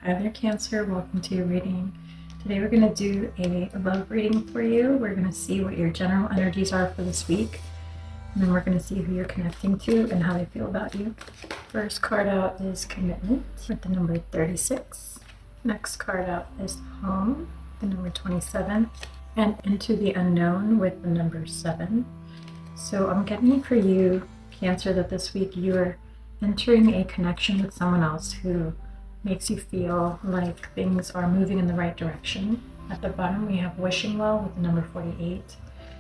Hi there, Cancer. Welcome to your reading. Today we're going to do a love reading for you. We're going to see what your general energies are for this week. And then we're going to see who you're connecting to and how they feel about you. First card out is Commitment with the number 36. Next card out is Home, the number 27. And Into the Unknown with the number 7. So I'm getting for you, Cancer, that this week you're entering a connection with someone else who makes you feel like things are moving in the right direction. At the bottom we have Wishing Well with the number 48.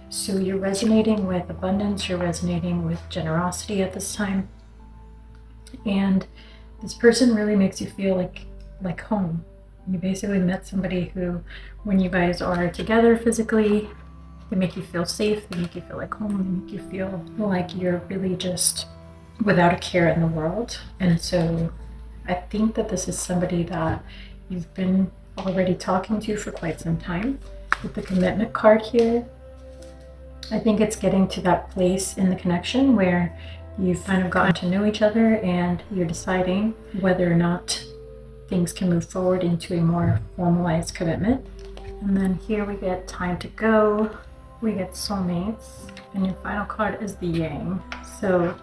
So you're resonating with abundance, you're resonating with generosity at this time. And this person really makes you feel like home. You basically met somebody who, when you guys are together physically, they make you feel safe, they make you feel like home, they make you feel like you're really just without a care in the world. And so I think that this is somebody that you've been already talking to for quite some time. With the Commitment card here, I think it's getting to that place in the connection where you've kind of gotten to know each other and you're deciding whether or not things can move forward into a more formalized commitment. And then here we get Time to Go, we get Soulmates, and your final card is the Yang. So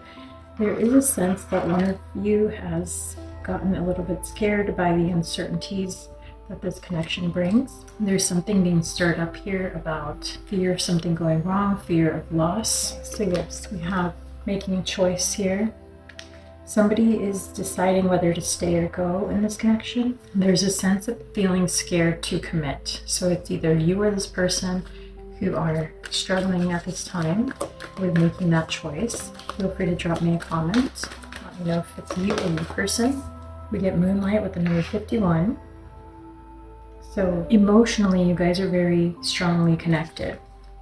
there is a sense that one of you has gotten a little bit scared by the uncertainties that this connection brings. There's something being stirred up here about fear of something going wrong, fear of loss. So yes, we have making a choice here. Somebody is deciding whether to stay or go in this connection. There's a sense of feeling scared to commit. So it's either you or this person who are struggling at this time with making that choice. Feel free to drop me a comment. Let me know if it's you or your person. We get Moonlight with the number 51. So emotionally, you guys are very strongly connected.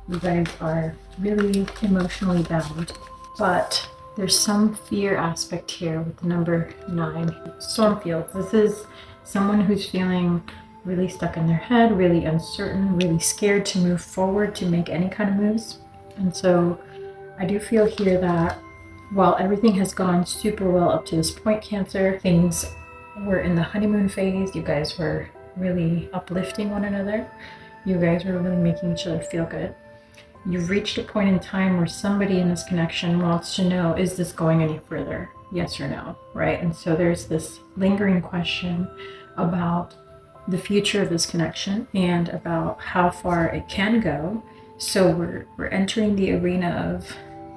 You guys are really emotionally bound. But there's some fear aspect here with the number 9. Stormfields. This is someone who's feeling really stuck in their head, really uncertain, really scared to move forward, to make any kind of moves. And so I do feel here that while everything has gone super well up to this point, Cancer, things were in the honeymoon phase, you guys were really uplifting one another, you guys were really making each other feel good. You've reached a point in time where somebody in this connection wants to know, is this going any further? Yes or no, right? And so there's this lingering question about the future of this connection and about how far it can go. So we're entering the arena of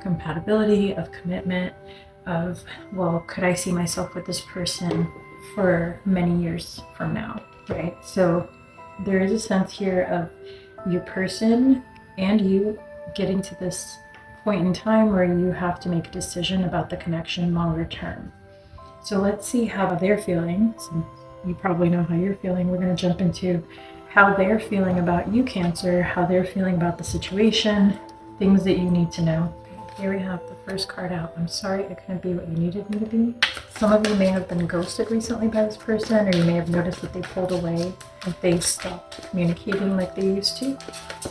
compatibility, of commitment, of, well, could I see myself with this person for many years from now, right? So there is a sense here of your person and you getting to this point in time where you have to make a decision about the connection longer term. So let's see how they're feeling. So you probably know how you're feeling. We're going to jump into how they're feeling about you, Cancer, how they're feeling about the situation, things that you need to know. Here we have the first card out. I'm sorry I couldn't be what you needed me to be. Some of you may have been ghosted recently by this person, or you may have noticed that they pulled away, that they stopped communicating like they used to.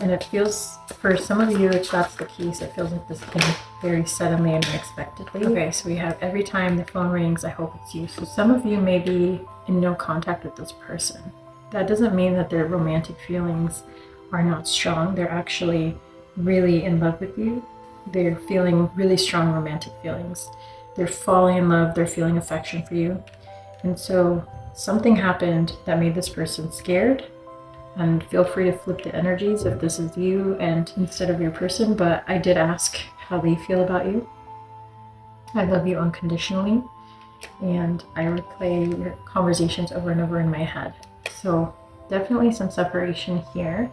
And it feels, for some of you, if that's the case, it feels like this came very suddenly and unexpectedly. Okay, so we have every time the phone rings, I hope it's you. So some of you may be in no contact with this person. That doesn't mean that their romantic feelings are not strong. They're actually really in love with you. They're feeling really strong romantic feelings. They're falling in love, they're feeling affection for you. And so something happened that made this person scared. And feel free to flip the energies if this is you and instead of your person, but I did ask how they feel about you. I love you unconditionally. And I replay your conversations over and over in my head. So definitely some separation here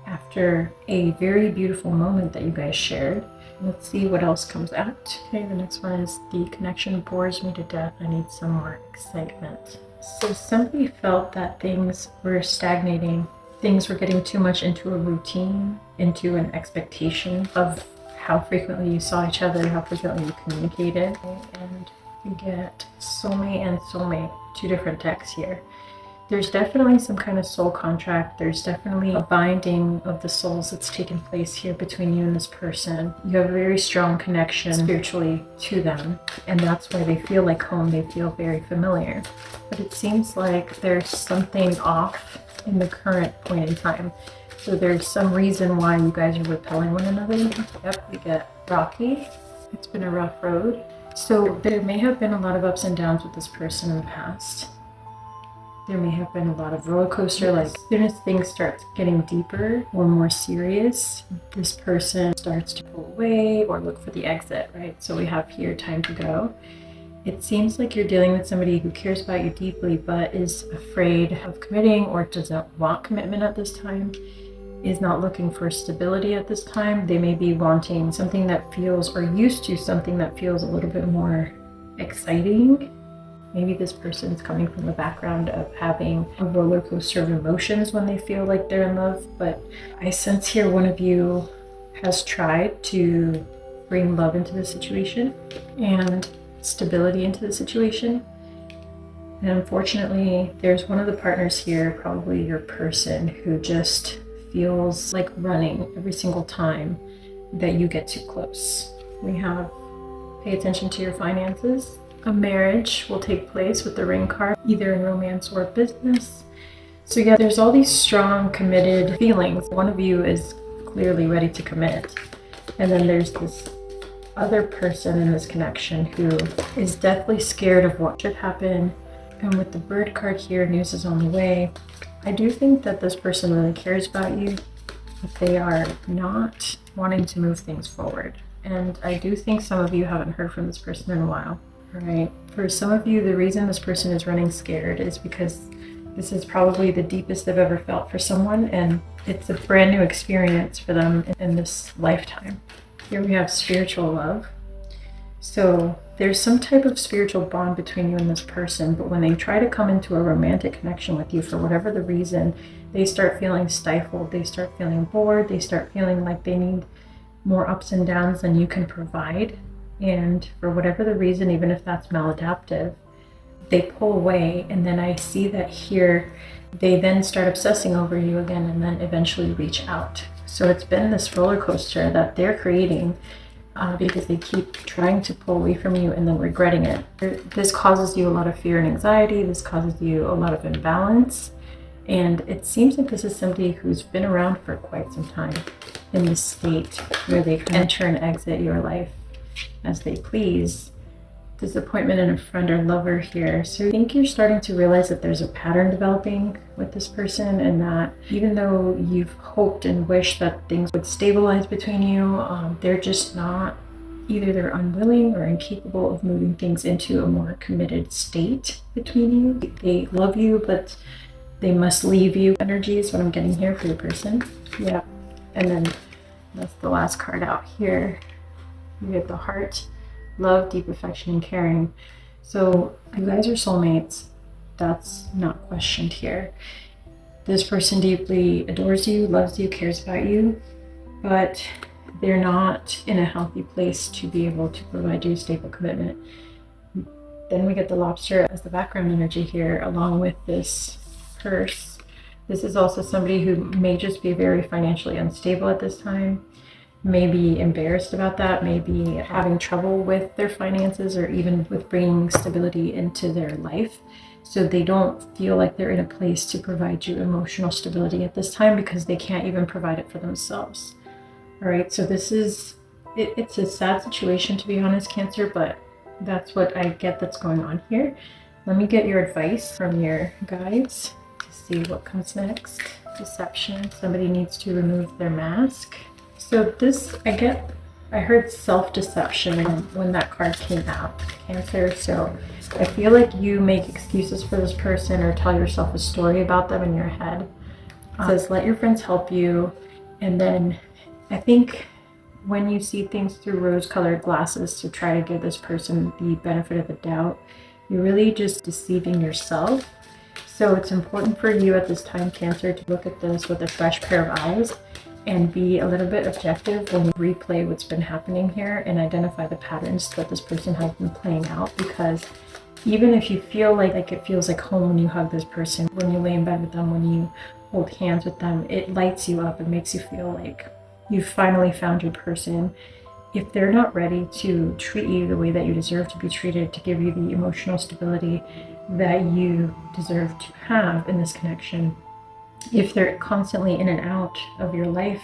after a very beautiful moment that you guys shared. Let's see what else comes out. Okay, the next one is the connection bores me to death. I need some more excitement. So somebody felt that things were stagnating. Things were getting too much into a routine, into an expectation of how frequently you saw each other, how frequently you communicated. And we get soulmate and soulmate, two different decks here. There's definitely some kind of soul contract. There's definitely a binding of the souls that's taken place here between you and this person. You have a very strong connection spiritually to them, and that's why they feel like home. They feel very familiar. But it seems like there's something off in the current point in time. So there's some reason why you guys are repelling one another. Yep, we get rocky. It's been a rough road. So there may have been a lot of ups and downs with this person in the past. There may have been a lot of roller coaster, like as soon as things start getting deeper or more serious, this person starts to pull away or look for the exit, right? So we have here time to go. It seems like you're dealing with somebody who cares about you deeply, but is afraid of committing or doesn't want commitment at this time, is not looking for stability at this time. They may be wanting something that feels, or used to something that feels a little bit more exciting. Maybe this person is coming from a background of having a roller coaster of emotions when they feel like they're in love. But I sense here one of you has tried to bring love into the situation and stability into the situation. And unfortunately, there's one of the partners here, probably your person, who just feels like running every single time that you get too close. We have pay attention to your finances. A marriage will take place with the ring card, either in romance or business. So yeah, there's all these strong, committed feelings. One of you is clearly ready to commit. And then there's this other person in this connection who is deathly scared of what should happen. And with the bird card here, news is on the way. I do think that this person really cares about you, but they are not wanting to move things forward. And I do think some of you haven't heard from this person in a while. Right. For some of you, the reason this person is running scared is because this is probably the deepest they've ever felt for someone, and it's a brand new experience for them in this lifetime. Here we have spiritual love. So there's some type of spiritual bond between you and this person, but when they try to come into a romantic connection with you, for whatever the reason, they start feeling stifled, they start feeling bored, they start feeling like they need more ups and downs than you can provide. And for whatever the reason, even if that's maladaptive, they pull away. And then I see that here, they then start obsessing over you again and then eventually reach out. So it's been this roller coaster that they're creating because they keep trying to pull away from you and then regretting it. This causes you a lot of fear and anxiety. This causes you a lot of imbalance. And it seems like this is somebody who's been around for quite some time in this state where they can enter and exit your life as they please. Disappointment in a friend or lover here. So I think you're starting to realize that there's a pattern developing with this person, and that even though you've hoped and wished that things would stabilize between you, they're just not. Either they're unwilling or incapable of moving things into a more committed state between you. They love you, but they must leave you. Energy is what I'm getting here for your person. Yeah. And then that's the last card out here. You get the heart, love, deep affection, and caring. So you guys are soulmates. That's not questioned here. This person deeply adores you, loves you, cares about you, but they're not in a healthy place to be able to provide you stable commitment. Then we get the lobster as the background energy here, along with this purse. This is also somebody who may just be very financially unstable at this time. May be embarrassed about that, may be having trouble with their finances or even with bringing stability into their life. So they don't feel like they're in a place to provide you emotional stability at this time because they can't even provide it for themselves. All right, so this is, it's a sad situation, to be honest, Cancer, but that's what I get that's going on here. Let me get your advice from your guides to see what comes next. Deception, somebody needs to remove their mask. So this, I heard self-deception when that card came out, Cancer. So I feel like you make excuses for this person or tell yourself a story about them in your head. It says, let your friends help you. And then I think when you see things through rose-colored glasses to try to give this person the benefit of the doubt, you're really just deceiving yourself. So it's important for you at this time, Cancer, to look at this with a fresh pair of eyes and be a little bit objective when you replay what's been happening here and identify the patterns that this person has been playing out, because Even if you feel like it feels like home when you hug this person, when you lay in bed with them, when you hold hands with them, it lights you up. It makes you feel like you've finally found your person. If they're not ready to treat you the way that you deserve to be treated, to give you the emotional stability that you deserve to have in this connection, if they're constantly in and out of your life,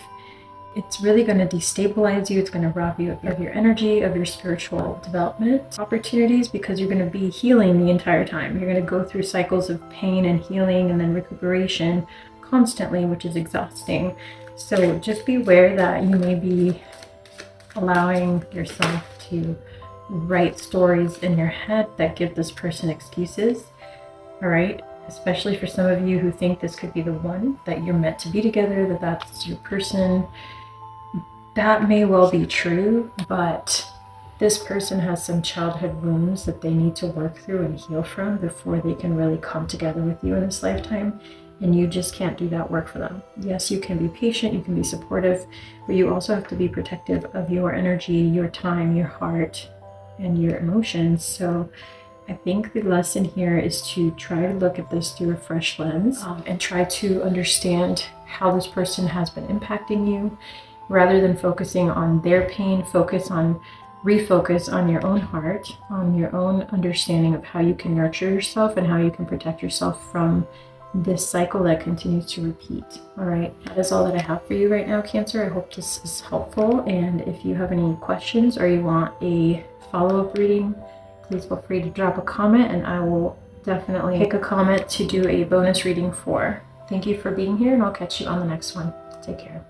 it's really going to destabilize you. It's going to rob you of your energy, of your spiritual development opportunities, because you're going to be healing the entire time. You're going to go through cycles of pain and healing and then recuperation constantly, which is exhausting. So just be aware that you may be allowing yourself to write stories in your head that give this person excuses, all right? Especially for some of you who think this could be the one, that you're meant to be together, that that's your person. That may well be true, but this person has some childhood wounds that they need to work through and heal from before they can really come together with you in this lifetime. And you just can't do that work for them. Yes, you can be patient, you can be supportive, but you also have to be protective of your energy, your time, your heart, and your emotions. So I think the lesson here is to try to look at this through a fresh lens, and try to understand how this person has been impacting you. Rather than focusing on their pain, refocus on your own heart, on your own understanding of how you can nurture yourself and how you can protect yourself from this cycle that continues to repeat. All right, that is all that I have for you right now, Cancer. I hope this is helpful, and if you have any questions or you want a follow-up reading, please feel free to drop a comment and I will definitely pick a comment to do a bonus reading for. Thank you for being here, and I'll catch you on the next one. Take care.